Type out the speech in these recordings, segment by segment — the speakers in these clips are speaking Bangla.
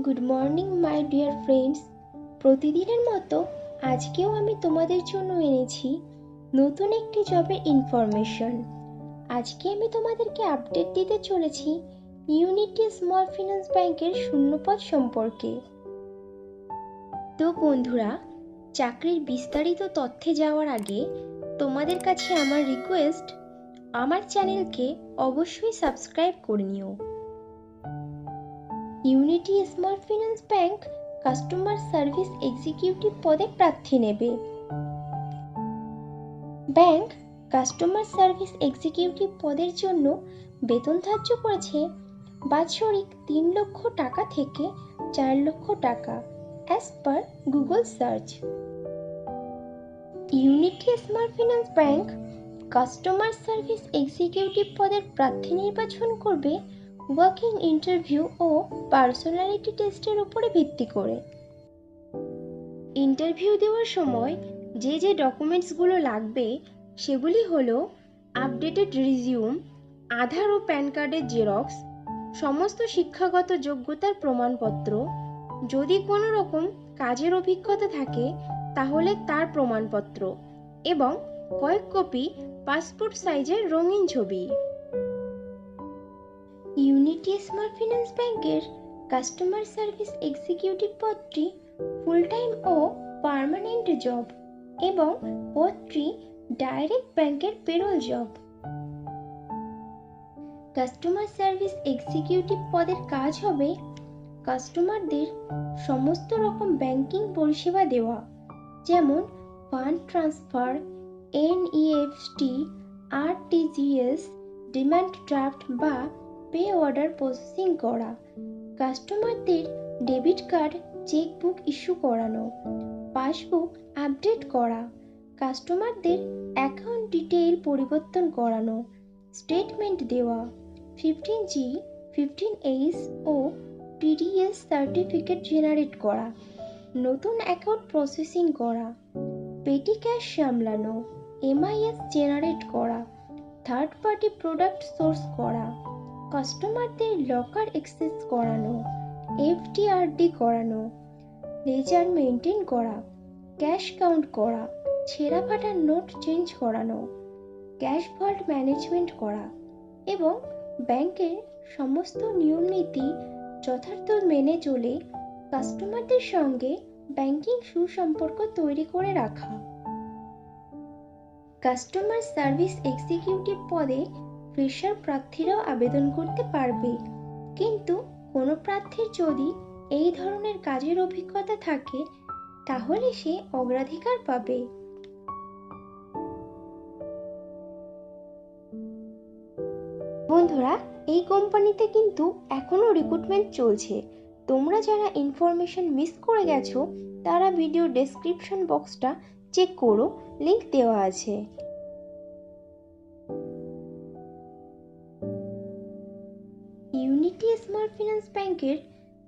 Good morning my dear friends. প্রতিদিনের মতো আজকেও আমি তোমাদের জন্য এনেছি নতুন একটি জবের ইনফরমেশন। আজকে আমি তোমাদেরকে আপডেট দিতে চলেছি ইউনিটি স্মল ফিন্যান্স ব্যাংকের শূন্যপদ সম্পর্কে। তো বন্ধুরা, চাকরির বিস্তারিত তথ্যে যাওয়ার আগে তোমাদের কাছে আমার রিকোয়েস্ট, আমার চ্যানেলকে অবশ্যই সাবস্ক্রাইব করে নিও। Unity small finance bank customer service executive পদে প্রার্থী নেবে। ব্যাংক কাস্টমার সার্ভিস এক্সিকিউটিভ পদের জন্য বেতন ধার্য করেছে বাৎসরিক 3 লক্ষ টাকা থেকে 4 লক্ষ টাকা as per Google search. Unity small finance bank customer service executive পদের প্রার্থী নির্বাচন করবে ওয়ার্কিং ইন্টারভিউ ও পার্সোনালিটি টেস্টের উপরে ভিত্তি করে। ইন্টারভিউ দেওয়ার সময় যে ডকুমেন্টসগুলো লাগবে সেগুলি হলো আপডেটেড রিজিউম, আধার ও প্যান কার্ডের জেরক্স, সমস্ত শিক্ষাগত যোগ্যতার প্রমাণপত্র, যদি কোনো রকম কাজের অভিজ্ঞতা থাকে তাহলে তার প্রমাণপত্র এবং কয়েক কপি পাসপোর্ট সাইজের রঙিন ছবি। ইউনিটি স্মল ফিন্যান্স ব্যাংকের কাস্টমার সার্ভিস এক্সিকিউটিভ পদটি ফুল টাইম ও পার্মানেন্ট জব এবং পদটি ডাইরেক্ট ব্যাংকের payroll job. Customer service executive পদের কাজ হবে কাস্টমারদের সমস্ত রকম ব্যাংকিং পরিষেবা দেওয়া, যেমন fund transfer, NEFT, RTGS, demand draft বা পে অর্ডার প্রসেসিং করা, কাস্টমারদের ডেবিট কার্ড, চেকবুক ইস্যু করানো, পাসবুক আপডেট করা, কাস্টমারদের অ্যাকাউন্ট ডিটেইল পরিবর্তন করানো, স্টেটমেন্ট দেওয়া, 15G, 15H ও টিডিএস সার্টিফিকেট জেনারেট করা, নতুন অ্যাকাউন্ট প্রসেসিং করা, পেটি ক্যাশ সামলানো, এমআইএস জেনারেট করা, থার্ড পার্টি প্রোডাক্ট সোর্স করা, কাস্টমারদের লকার অ্যাক্সেস করানো, এফডিআরডি করানো, লেজার মেনটেন করা, ক্যাশ কাউন্ট করা, ছেঁড়া ফাটা নোট চেঞ্জ করানো, ক্যাশ ভল্ট ম্যানেজমেন্ট করা এবং ব্যাংকের সমস্ত নিয়মনীতি যথার্থ মেনে চলে কাস্টমারদের সঙ্গে ব্যাংকিং সুসম্পর্ক তৈরি করে রাখা। কাস্টমার সার্ভিস এক্সিকিউটিভ পদে ফ্রেশার প্রার্থীরাও আবেদন করতে পারবে, কিন্তু কোনো প্রার্থীর যদি এই ধরনের কাজের অভিজ্ঞতা থাকে তাহলে সে অগ্রাধিকার পাবে। বন্ধুরা, এই কোম্পানিতে কিন্তু এখনো রিক্রুটমেন্ট চলছে। তোমরা যারা ইনফরমেশন মিস করে গেছো তারা ভিডিও ডেসক্রিপশন বক্সটা চেক করো, লিংক দেওয়া আছে। ইউনিটি স্মল ফিন্যান্স ব্যাংকের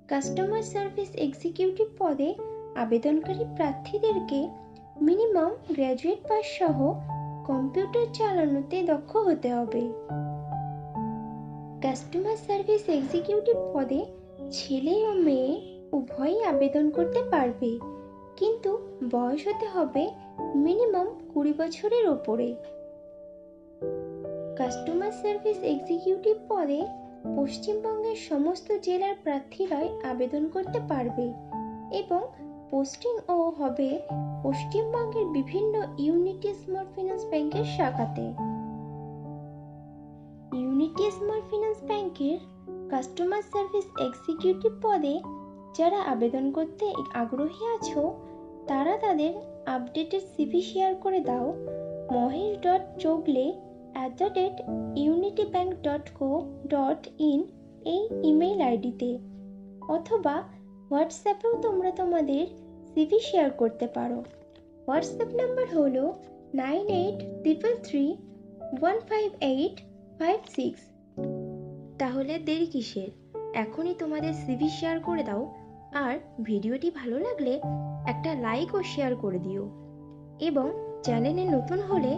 কাস্টমার সার্ভিস এক্সিকিউটিভ পদে আবেদনকারী প্রার্থীদেরকে মিনিমাম গ্র্যাজুয়েট পাস সহ কম্পিউটার চালানোতে দক্ষ হতে হবে। কাস্টমার সার্ভিস এক্সিকিউটিভ পদে ছেলে ও মেয়ে উভয়ই আবেদন করতে পারবে, কিন্তু বয়স হতে হবে মিনিমাম 20 বছরের ওপরে। কাস্টমার সার্ভিস এক্সিকিউটিভ পদে পশ্চিমবঙ্গের সমস্ত জেলার প্রার্থীরাই আবেদন করতে পারবে এবং পোস্টিংও হবে পশ্চিমবঙ্গের বিভিন্ন ইউনিটি স্মল ফিন্যান্স ব্যাংকের শাখাতে। ইউনিটি স্মল ফিন্যান্স ব্যাংকের কাস্টমার সার্ভিস এক্সিকিউটিভ পদে যারা আবেদন করতে আগ্রহী আছো তারা তাদের আপডেটেড সিভি শেয়ার করে দাও mohesh.chogle@unitybank.co.in এই ইমেইল আইডিতে, অথবা হোয়াটসঅ্যাপেও তোমরা তোমাদের সিভি শেয়ার করতে পারো। হোয়াটসঅ্যাপ নাম্বার হলো 9833158556। তাহলে দেরি কিসের, এখনই তোমাদের সিভি শেয়ার করে দাও। আর ভিডিওটি ভালো লাগলে একটা লাইক ও শেয়ার করে দিও এবং চ্যানেলে নতুন হলে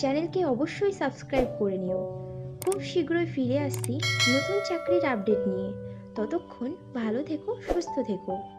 চ্যানেলকে অবশ্যই সাবস্ক্রাইব করে নিও। খুব শীঘ্রই ফিরে আসছি নতুন চাকরির আপডেট নিয়ে। ততক্ষণ ভালো থেকো, সুস্থ থেকো।